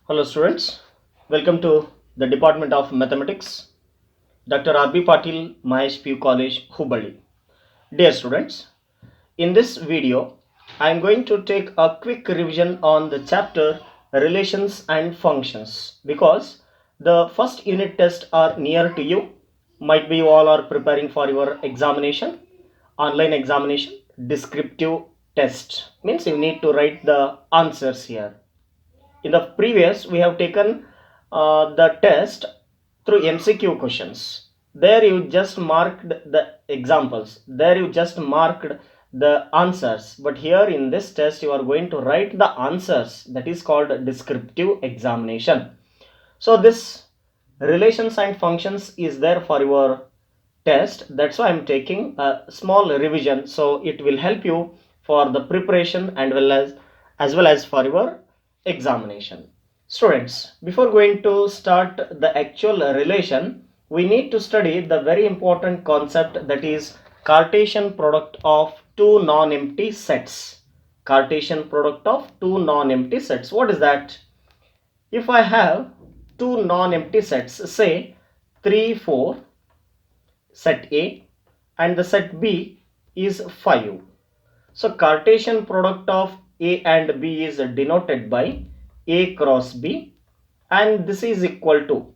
Hello students, welcome to the Department of Mathematics, Dr. R.B. Patil, Mahesh P. College, Hubballi. Dear students, in this video, I am going to take a quick revision on the chapter Relations and Functions because the first unit tests are near to you. Might be you all are preparing for your examination, online examination, descriptive test. Means you need to write the answers here. In the previous we have taken the test through MCQ questions. There you just marked the examples, there you just marked the answers, but here in this test you are going to write the answers. That is called descriptive examination. So this relations and functions is there for your test. That's why I'm taking a small revision, so it will help you for the preparation and as well as for your examination. Students, before going to start the actual relation, we need to study the very important concept, that is Cartesian product of two non-empty sets. Cartesian product of two non-empty sets. What is that? If I have two non-empty sets, say 3, 4, set A, and the set B is 5. So Cartesian product of A and B is denoted by A cross B, and this is equal to,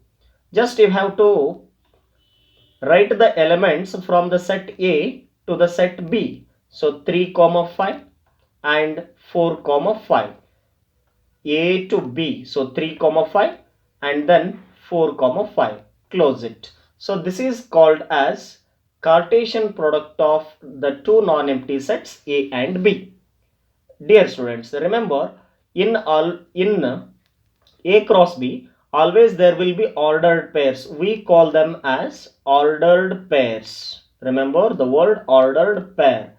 just you have to write the elements from the set A to the set B. So 3 comma 5 and 4 comma 5, A to B, so 3 comma 5 and then 4 comma 5, close it. So this is called as Cartesian product of the two non-empty sets A and B. Dear students, remember in A cross B, always there will be ordered pairs. We call them as ordered pairs. Remember the word ordered pair.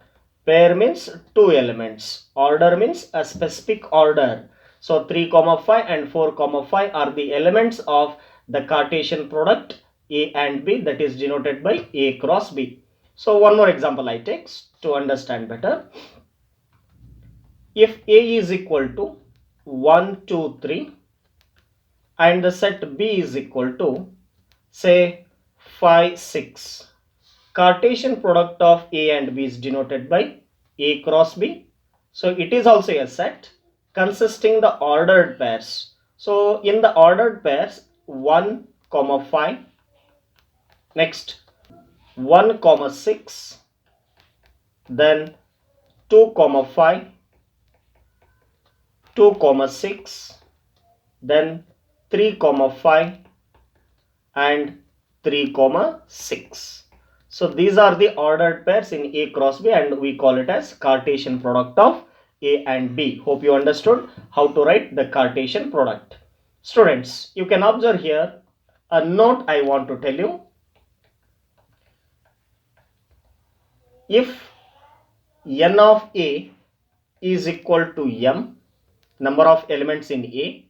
Pair means two elements. Order means a specific order. So 3 comma 5 and 4 comma 5 are the elements of the Cartesian product A and B, that is denoted by A cross B. So one more example I take to understand better. If A is equal to 1, 2, 3 and the set B is equal to say 5, 6, Cartesian product of A and B is denoted by A cross B. So it is also a set consisting the ordered pairs. So in the ordered pairs 1 comma 5, next 1 comma 6, then 2 comma 5, 2 comma 6, then 3 comma 5 and 3 comma 6. So these are the ordered pairs in A cross B, and we call it as Cartesian product of A and B. Hope you understood how to write the Cartesian product. Students, you can observe here a note I want to tell you. If n of A is equal to m, number of elements in A,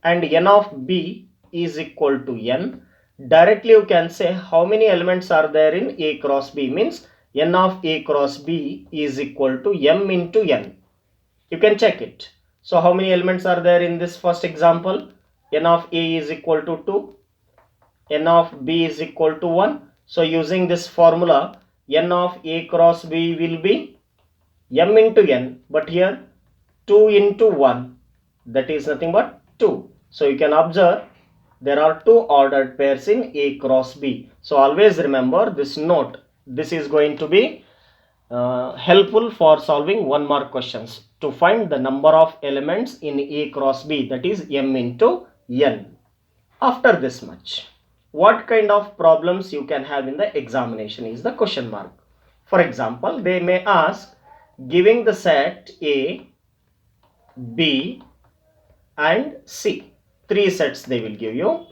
and n of B is equal to n, directly you can say how many elements are there in A cross B, means n of A cross B is equal to m into n. You can check it. So how many elements are there in this first example? N of A is equal to 2, n of B is equal to 1. So using this formula, n of A cross B will be m into n, but here 2 into 1, that is nothing but 2. So you can observe there are two ordered pairs in A cross B. So always remember this note. This is going to be helpful for solving 1 mark questions, to find the number of elements in A cross B, that is m into n. After this much, what kind of problems you can have in the examination is the question mark. For example, they may ask, giving the set A, B and C, 3 sets they will give you,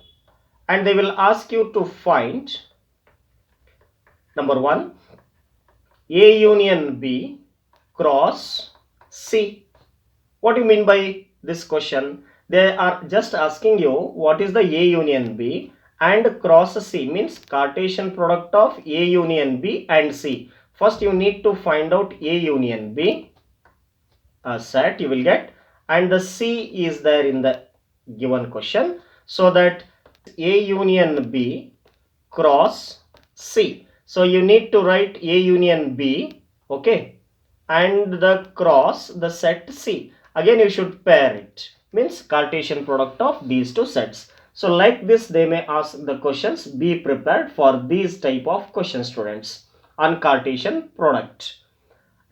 and they will ask you to find number 1, A union B cross C. What do you mean by this question? They are just asking you what is the A union B and cross C, means Cartesian product of A union B and C. First you need to find out A union B, a set you will get, and the C is there in the given question, so that A union B cross C. So you need to write A union B, okay, and the cross the set C. Again you should pair it, means Cartesian product of these two sets. So like this they may ask the questions. Be prepared for these type of questions, students, on Cartesian product.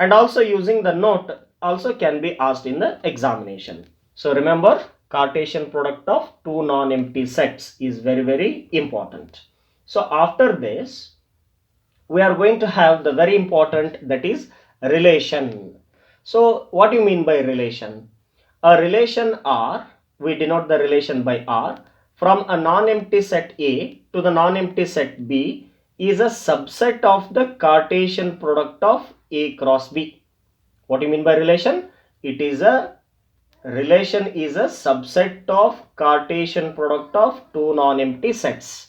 And also using the note also can be asked in the examination. So remember, Cartesian product of two non-empty sets is very important. So after this we are going to have the very important, that is relation. So what do you mean by relation? A relation R, we denote the relation by R, from a non-empty set A to the non-empty set B is a subset of the Cartesian product of A cross B. What do you mean by relation? It is a relation is a subset of Cartesian product of two non-empty sets.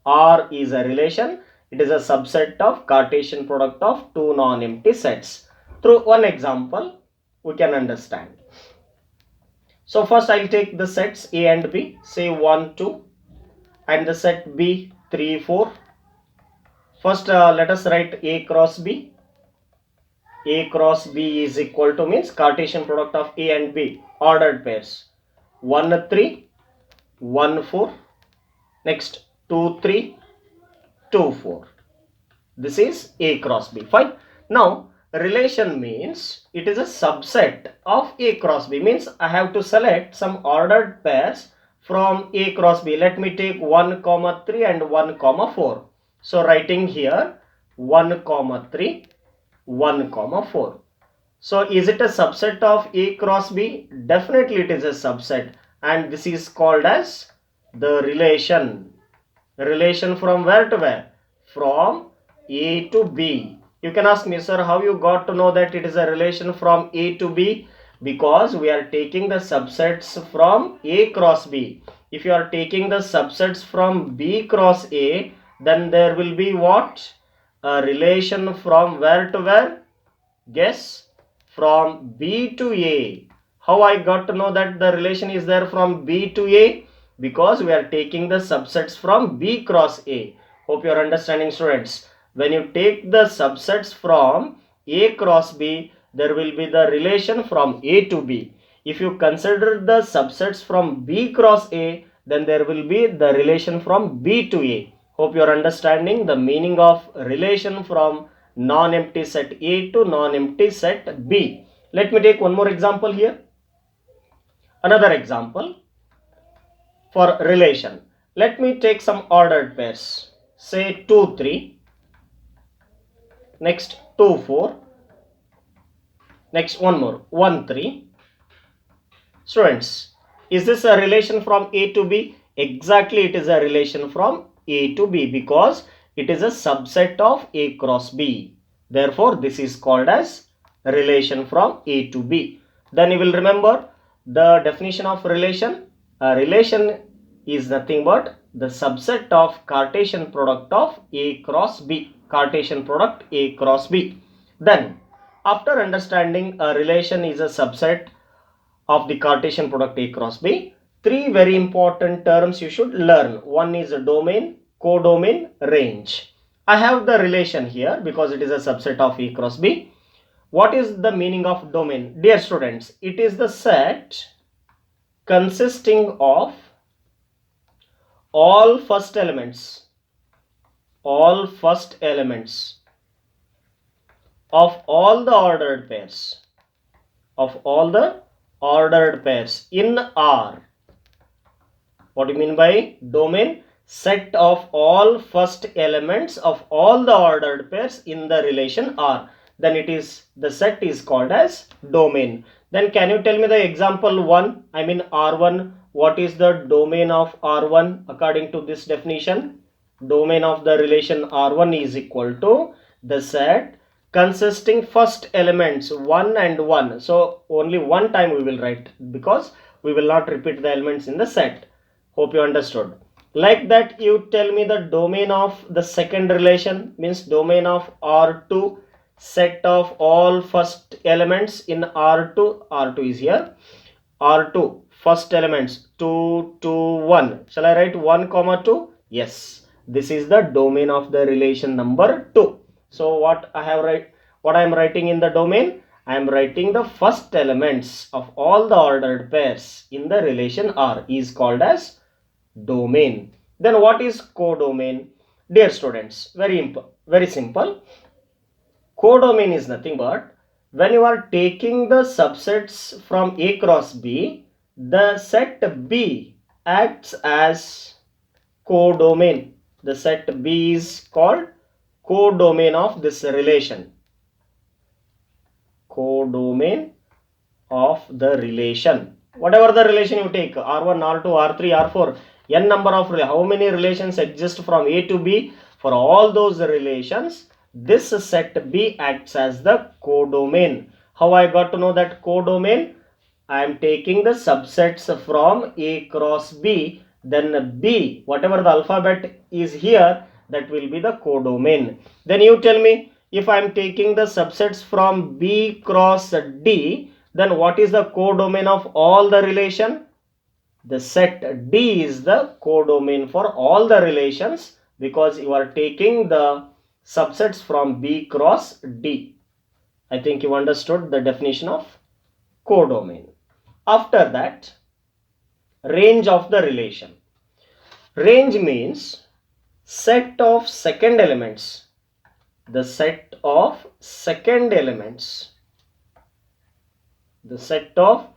R is a relation. It is a subset of Cartesian product of two non-empty sets. Through one example, we can understand. So first I'll take the sets A and B, say 1, 2, and the set B 3, 4. First let us write A cross B. A cross B is equal to, means Cartesian product of A and B, ordered pairs. 1, 3, 1, 4. Next 2, 3, 2, 4. This is A cross B. Fine. Now relation means it is a subset of A cross B, means I have to select some ordered pairs from A cross B. Let me take 1, 3 and 1, 4. So writing here 1, 3, 1, 4. So is it a subset of A cross B? Definitely it is a subset, and this is called as the relation. Relation from where to where? From A to B. You can ask me, sir, how you got to know that it is a relation from A to B? Because we are taking the subsets from A cross B. If you are taking the subsets from B cross A, then there will be what? A relation from where to where? Guess. From B to A. How I got to know that the relation is there from B to A? Because we are taking the subsets from B cross A. Hope you are understanding, students. When you take the subsets from A cross B, there will be the relation from A to B. If you consider the subsets from B cross A, then there will be the relation from B to A. Hope you are understanding the meaning of relation from non-empty set A to non-empty set B. Let me take one more example here. Another example for relation. Let me take some ordered pairs. Say 2, 3. Next 2, 4. Next one more 1, 3. Students, is this a relation from A to B? Exactly, it is a relation from A to B because it is a subset of A cross B. Therefore, this is called as relation from A to B. Then you will remember the definition of relation. A relation is nothing but the subset of Cartesian product of A cross B. Cartesian product A cross B. Then, after understanding a relation is a subset of the Cartesian product A cross B, three very important terms you should learn. One is domain, codomain, range. I have the relation here because it is a subset of A cross B. What is the meaning of domain? Dear students, it is the set consisting of all first elements of all the ordered pairs in R. What do you mean by domain? Set of all first elements of all the ordered pairs in the relation R. Then it is, the set is called as domain. Then can you tell me the example 1, I mean R1, what is the domain of R1 according to this definition? Domain of the relation R1 is equal to the set consisting first elements 1 and 1. So only one time we will write because we will not repeat the elements in the set. Hope you understood. Like that, you tell me the domain of the second relation, means domain of R2, set of all first elements in R2. R2 is here. R2 first elements 2, 2, 1. Shall I write 1 comma 2? Yes, this is the domain of the relation number 2. So what I am writing in the domain? I am writing the first elements of all the ordered pairs in the relation R is called as domain. Then what is codomain? Dear students, very simple. Codomain is nothing but when you are taking the subsets from A cross B, the set B acts as codomain. The set B is called codomain of this relation. Codomain of the relation. Whatever the relation you take, R1, R2, R3, R4, n number of, how many relations exist from A to B, for all those relations, this set B acts as the codomain. How I got to know that codomain? I am taking the subsets from A cross B, then B, whatever the alphabet is here, that will be the codomain. Then you tell me, if I am taking the subsets from B cross D, then what is the codomain of all the relation? The set D is the codomain for all the relations because you are taking the subsets from B cross D. I think you understood the definition of codomain. After that, range of the relation. Range means set of second elements. The set of second elements. The set of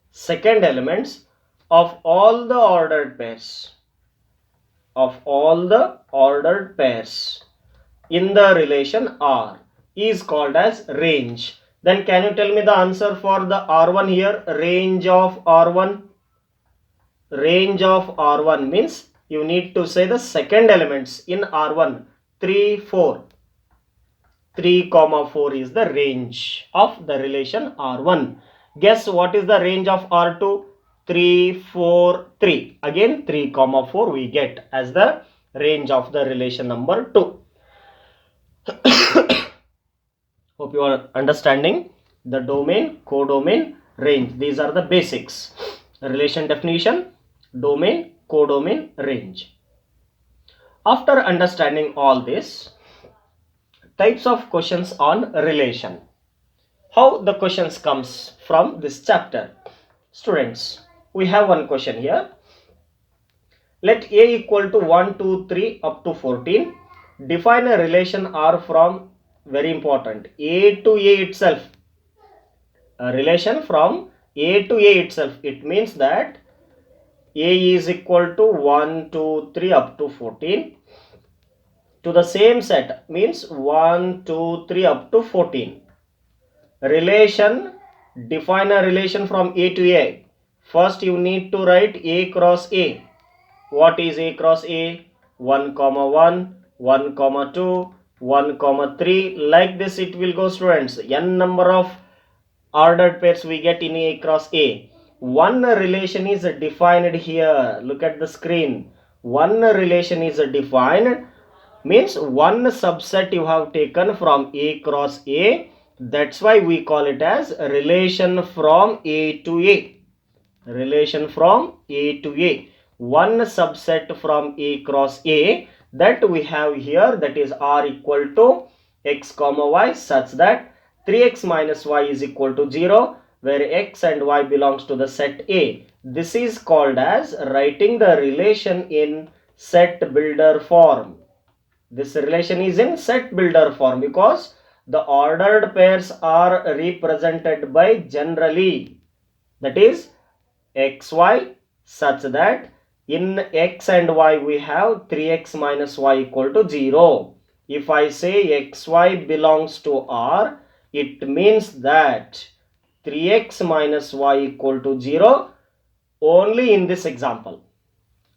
second elements of all the ordered pairs. Of all the ordered pairs in the relation R is called as range. Then can you tell me the answer for the R1 here? Range of R1. Range of R1 means you need to say the second elements in R1. 3, 4. 3, 4 is the range of the relation R1. Guess what is the range of R2? 3, 4, 3. Again 3, 4 we get as the range of the relation number 2. Hope you are understanding the domain, codomain, range. These are the basics. Relation definition, domain, codomain, range. After understanding all this, types of questions on relation. How the questions comes from this chapter. Students, we have one question here. Let A equal to 1, 2, 3 up to 14. Define a relation R from, very important, A to A itself. A relation from A to A itself. It means that A is equal to 1, 2, 3 up to 14. To the same set means 1, 2, 3 up to 14. Relation, define a relation from A to A. First you need to write A cross A. What is A cross A? 1, 1, 1, 2, 1, 3. Like this it will go, students. N number of ordered pairs we get in A cross A. One relation is defined here. Look at the screen. One relation is defined means one subset you have taken from A cross A. That's why we call it as relation from A to A. Relation from A to A. One subset from A cross A that we have here, that is R equal to x comma y, such that 3x minus y is equal to 0, where x and y belongs to the set A. This is called as writing the relation in set builder form. This relation is in set builder form because the ordered pairs are represented by generally, that is xy, such that in x and y we have 3x minus y equal to 0. If I say xy belongs to R, it means that 3x minus y equal to 0 only in this example.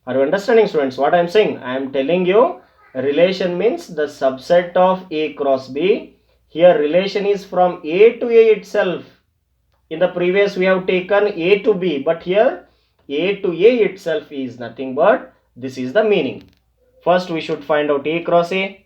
Are you understanding, students, what I am saying? I am telling you relation means the subset of A cross B. Here relation is from A to A itself. In the previous we have taken A to B, but here A to A itself is nothing but this is the meaning. First we should find out A cross A.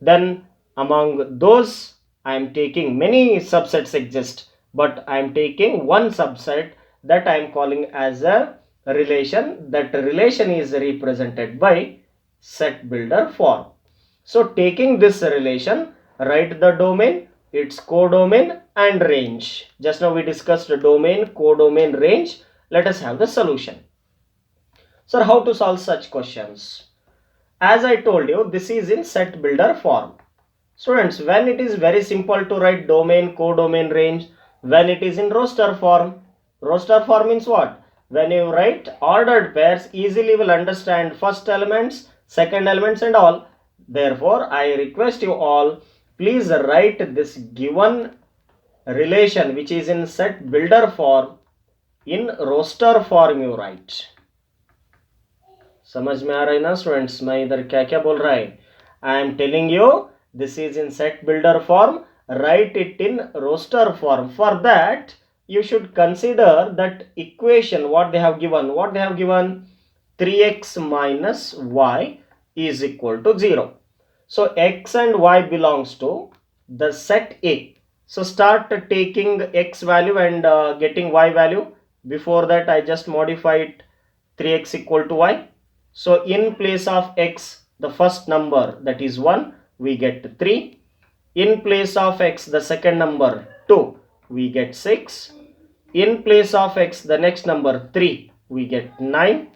Then among those I am taking many subsets exist, but I am taking one subset, that I am calling as a relation. That relation is represented by set builder form. So taking this relation, write the domain, its codomain and range. Just now we discussed the domain, codomain, range. Let us have the solution. Sir, how to solve such questions? As I told you, this is in set builder form. Students, when it is very simple to write domain, codomain, range, when it is in roster form means what? When you write ordered pairs, easily will understand first elements, second elements and all. Therefore, I request you all, please write this given relation which is in set builder form in roster form you write. समझ में आ रहा है ना students? मैं इधर क्या क्या बोल रहा है? I am telling you this is in set builder form. Write it in roster form. For that you should consider that equation what they have given. What they have given? 3x minus y is equal to 0. So x and y belongs to the set A. So start taking x value and getting y value. Before that I just modify it 3x equal to y. So in place of x, the first number, that is 1, we get 3. In place of x, the second number 2, we get 6. In place of x, the next number 3, we get 9.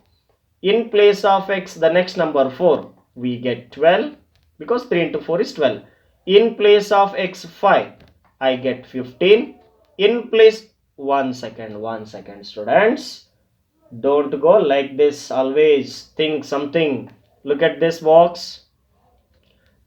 In place of x, the next number 4, we get 12, because 3 into 4 is 12. In place of x 5, I get 15. In place, one second students. Don't go like this, always think something. Look at this box.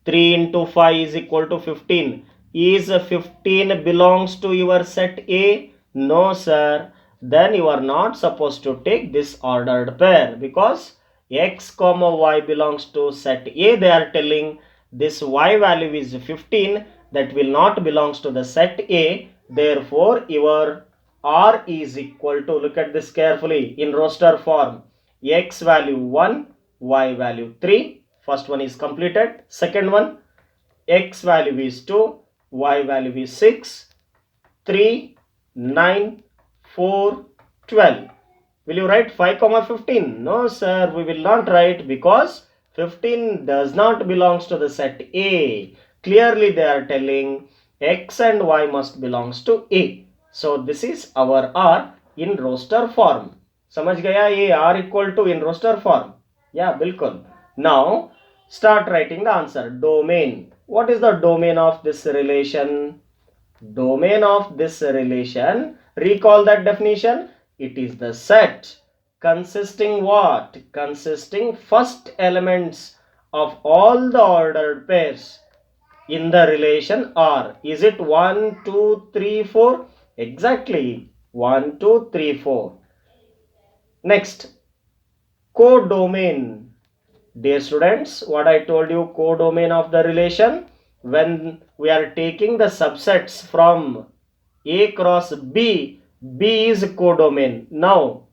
3 into 5 is equal to 15. Is 15 belongs to your set A? No sir. Then you are not supposed to take this ordered pair, because x comma y belongs to set A. They are telling this y value is 15, that will not belongs to the set A. Therefore your R is equal to, look at this carefully, in roster form, x value 1, y value 3. First one is completed. Second one, x value is 2, y value is 6, 3, 9, 4, 12. Will you write 5 comma 15? No sir, we will not write, because 15 does not belongs to the set A. Clearly they are telling x and y must belongs to A. So this is our R in roster form. समझ गया ये R equal to in roster form? Yeah, बिल्कुल. Now start writing the answer. Domain. What is the domain of this relation? Domain of this relation, recall that definition. It is the set consisting what? Consisting first elements of all the ordered pairs in the relation R. Is it 1, 2, 3, 4? Exactly, 1, 2, 3, 4. Next, codomain. Dear students, what I told you, codomain of the relation, when we are taking the subsets from A cross B, B is codomain. Now,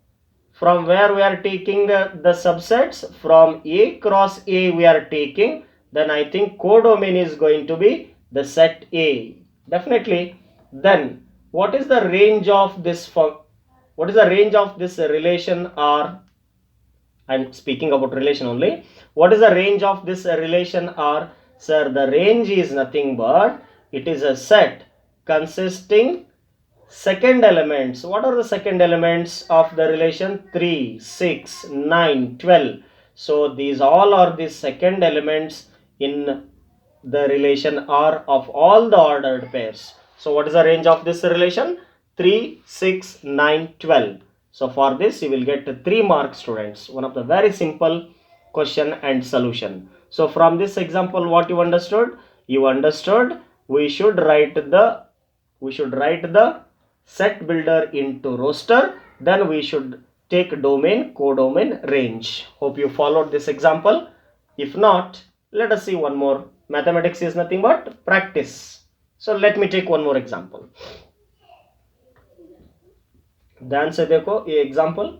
from where we are taking the subsets, from A cross A we are taking, then I think codomain is going to be the set A. Definitely. Then what is the range of this relation R? I'm speaking about relation only. What is the range of this relation R? Sir, the range is nothing but it is a set consisting second elements. What are the second elements of the relation? 3, 6, 9, 12. So these all are the second elements in the relation R of all the ordered pairs. So what is the range of this relation? 3, 6, 9, 12. So for this you will get 3 marks, students. One of the very simple question and solution. So from this example, what you understood? You understood we should write the set builder into roster. Then we should take domain, codomain, range. Hope you followed this example. If not, let us see one more. Mathematics is nothing but practice. So let me take one more example. ध्यान से देखो ये example.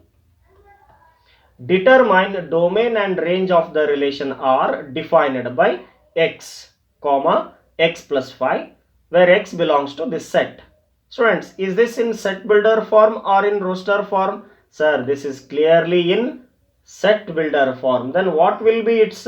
Determine domain and range of the relation R defined by x, comma x plus 5, where x belongs to this set. Students, is this in set builder form or in roster form? Sir, this is clearly in set builder form. Then what will be its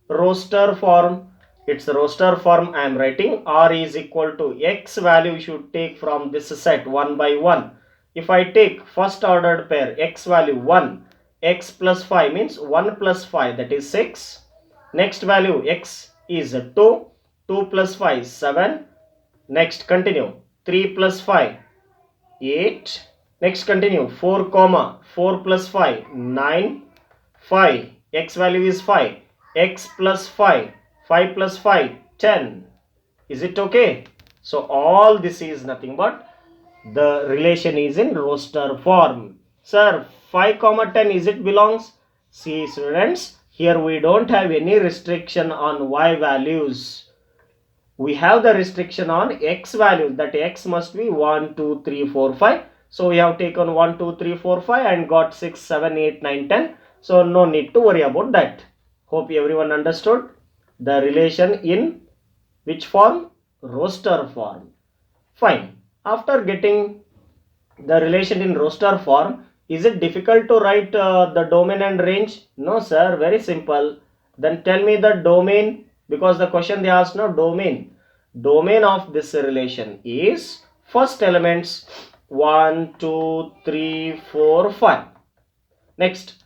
roster form? Its roster form I am writing r is equal to x value should take from this set 1 by 1. If I take first ordered pair x value 1, x plus 5 means 1 plus 5, that is 6. Next value x is 2, 2 plus 5 7. Next continue 3 plus 5 8. Next continue 4 comma 4 plus 5 9. 5, x value is 5, x plus 5, 5 plus 5 10. Is it okay? So all this is nothing but the relation is in roster form. Sir, 5 comma 10, is it belongs? See students, here we don't have any restriction on y values. We have the restriction on x values, that x must be 1 2 3 4 5. So we have taken 1 2 3 4 5 and got 6 7 8 9 10. So no need to worry about that. Hope everyone understood the relation in which form? Roster form. Fine. After getting the relation in roster form, is it difficult to write the domain and range? No sir, very simple. Then tell me the domain, because the question they asked, no, domain. Domain of this relation is first elements 1 2 3 4 5. Next,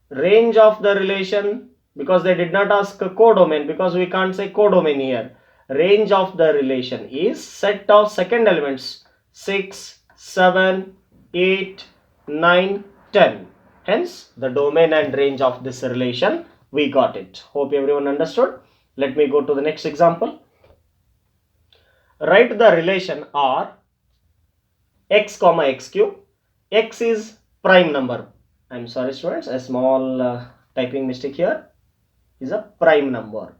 range of the relation, because they did not ask a codomain, because we can't say codomain here. Range of the relation is set of second elements 6 7 8 9 10. Hence the domain and range of this relation we got it. Hope everyone understood. Let me go to the next example. Write the relation R x comma x cube. X is prime number. I'm sorry students, a small typing mistake here. Is a prime number.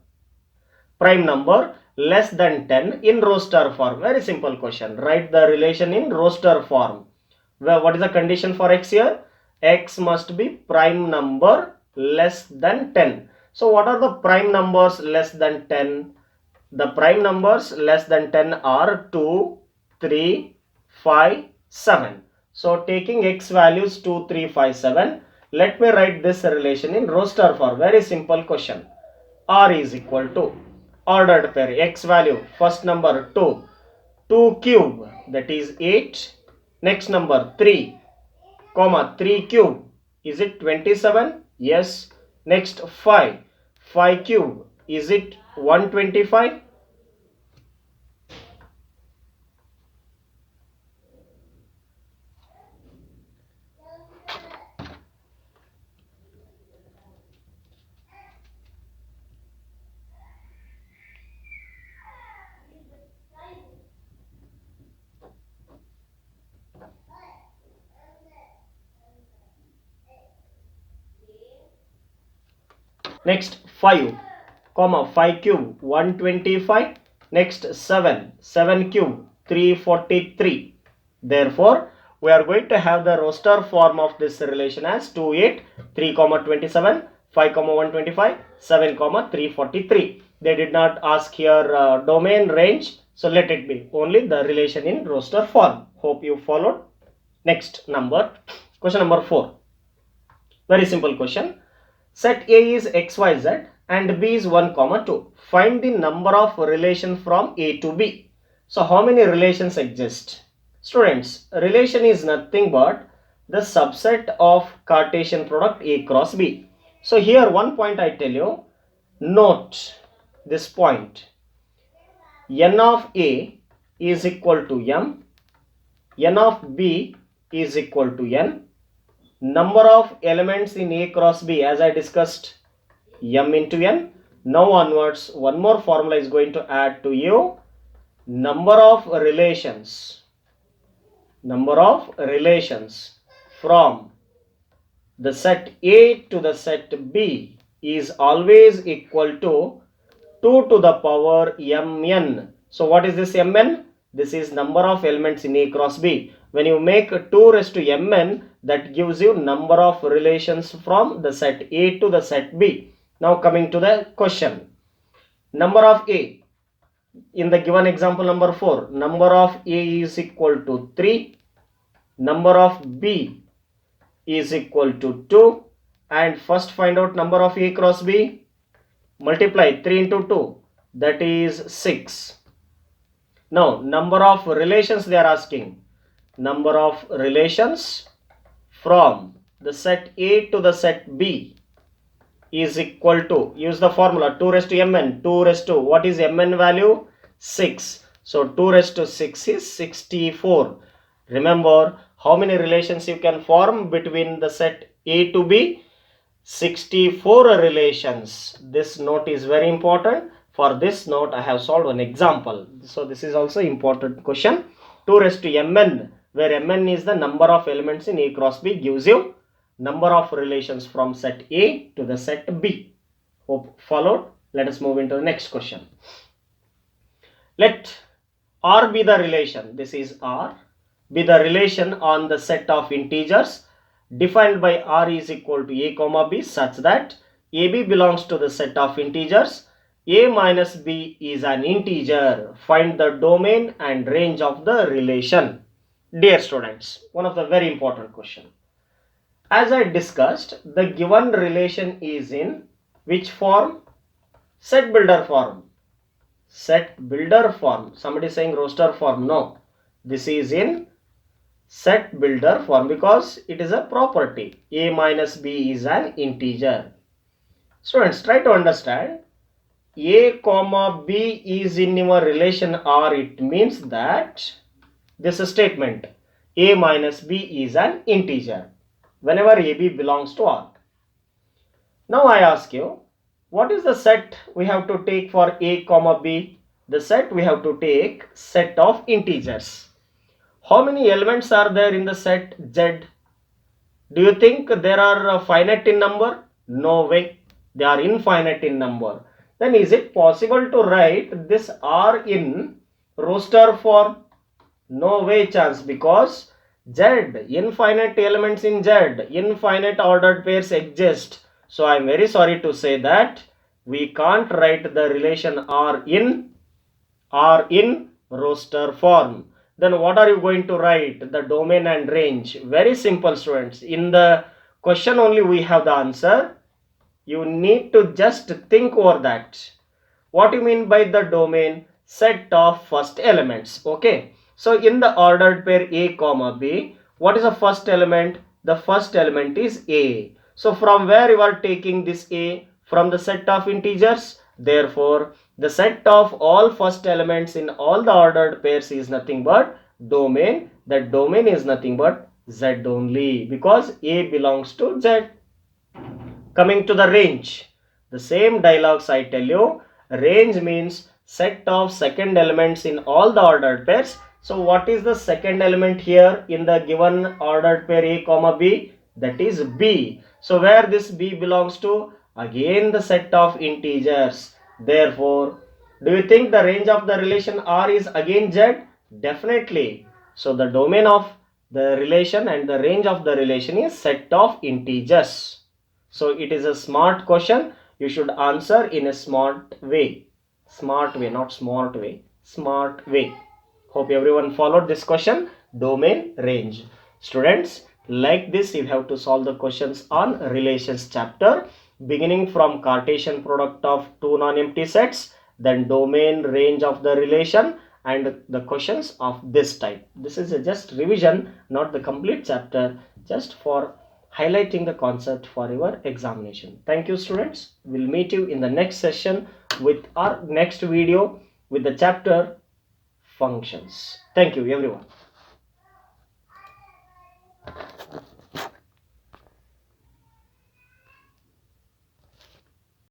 Prime number less than 10 in roster form. Very simple question. Write the relation in roster form. Well, what is the condition for x here? X must be prime number less than 10. So what are the prime numbers less than 10? The prime numbers less than 10 are 2, 3, 5, 7. So taking x values 2, 3, 5, 7. Let me write this relation in roster form. Very simple question. R is equal to ordered pair x value, first number 2, 2 cube, that is 8. Next number 3 comma 3 cube, is it 27? Yes. Next 5, 5 cube, is it 125? Next 5 comma 5 cube 125. Next 7 7 cube 343. Therefore we are going to have the roster form of this relation as 2 8 3 comma 27 5 comma 125 7 comma 343. They did not ask here domain range, so let it be only the relation in roster form. Hope you followed. Next number, question number 4. Very simple question. Set A is xyz and B is 1 comma 2. Find the number of relation from A to B. So how many relations exist? Students, relation is nothing but the subset of Cartesian product A cross B. So here one point I tell you, note this point. N of A is equal to M, N of B is equal to N. Number of elements in A cross B, as I discussed, M into N. Now onwards, one more formula is going to add to you. Number of relations from the set A to the set B is always equal to 2 to the power mn. So what is this mn? This is number of elements in A cross B. When you make 2 raised to mn, that gives you number of relations from the set A to the set B. Now coming to the question. Number of A. In the given example number 4, number of A is equal to 3, number of B is equal to 2, and first find out number of A cross B. Multiply 3 into 2, that is 6. Now number of relations they are asking. Number of relations from the set A to the set B is equal to, use the formula 2 raised to mn, 2 raised to, what is mn value? 6. So 2 raised to 6 is 64. Remember how many relations you can form between the set A to B? 64 relations. This note is very important. For this note I have solved an example. So this is also important question. 2 raised to mn, where mn is the number of elements in A cross B, gives you number of relations from set A to the set B. Hope followed. Let us move into the next question. Let R be the relation, this is R, be the relation on the set of integers defined by R is equal to A comma B, such that AB belongs to the set of integers. A minus B is an integer. Find the domain and range of the relation. Dear students, one of the very important question. As I discussed, the given relation is in which form? Set builder form. Set builder form. Somebody is saying roster form. No, this is in set builder form because it is a property. A minus B is an integer. Students, try to understand. A comma B is in your relation R. It means that this statement A minus B is an integer whenever AB belongs to R. Now I ask you, what is the set we have to take for A comma B? The set we have to take set of integers. How many elements are there in the set Z? Do you think there are finite in number? No way. They are infinite in number. Then is it possible to write this R in roster form? No way chance, because Z, infinite elements in Z, infinite ordered pairs exist. So I am very sorry to say that we can't write the relation R in roster form. Then what are you going to write? The domain and range. Very simple, students. In the question only we have the answer. You need to just think over that. What do you mean by the domain? Set of first elements. Okay. So in the ordered pair A comma B, what is the first element? The first element is A. So from where you are taking this A? From the set of integers. Therefore, the set of all first elements in all the ordered pairs is nothing but domain. That domain is nothing but Z only, because A belongs to Z. Coming to the range, the same dialogues I tell you. Range means set of second elements in all the ordered pairs. So what is the second element here in the given ordered pair A comma B? That is B. So where this B belongs to? Again the set of integers. Therefore, do you think the range of the relation R is again Z? Definitely. So the domain of the relation and the range of the relation is set of integers. So it is a smart question. You should answer in a smart way. Smart way, not smart way. Smart way. Hope everyone followed this question. Domain, range. Students, like this you have to solve the questions on relations chapter, beginning from Cartesian product of two non-empty sets, then domain, range of the relation, and the questions of this type. This is just revision, not the complete chapter, just for highlighting the concept for your examination. Thank you, students. We'll meet you in the next session with our next video with the chapter functions. Thank you, everyone.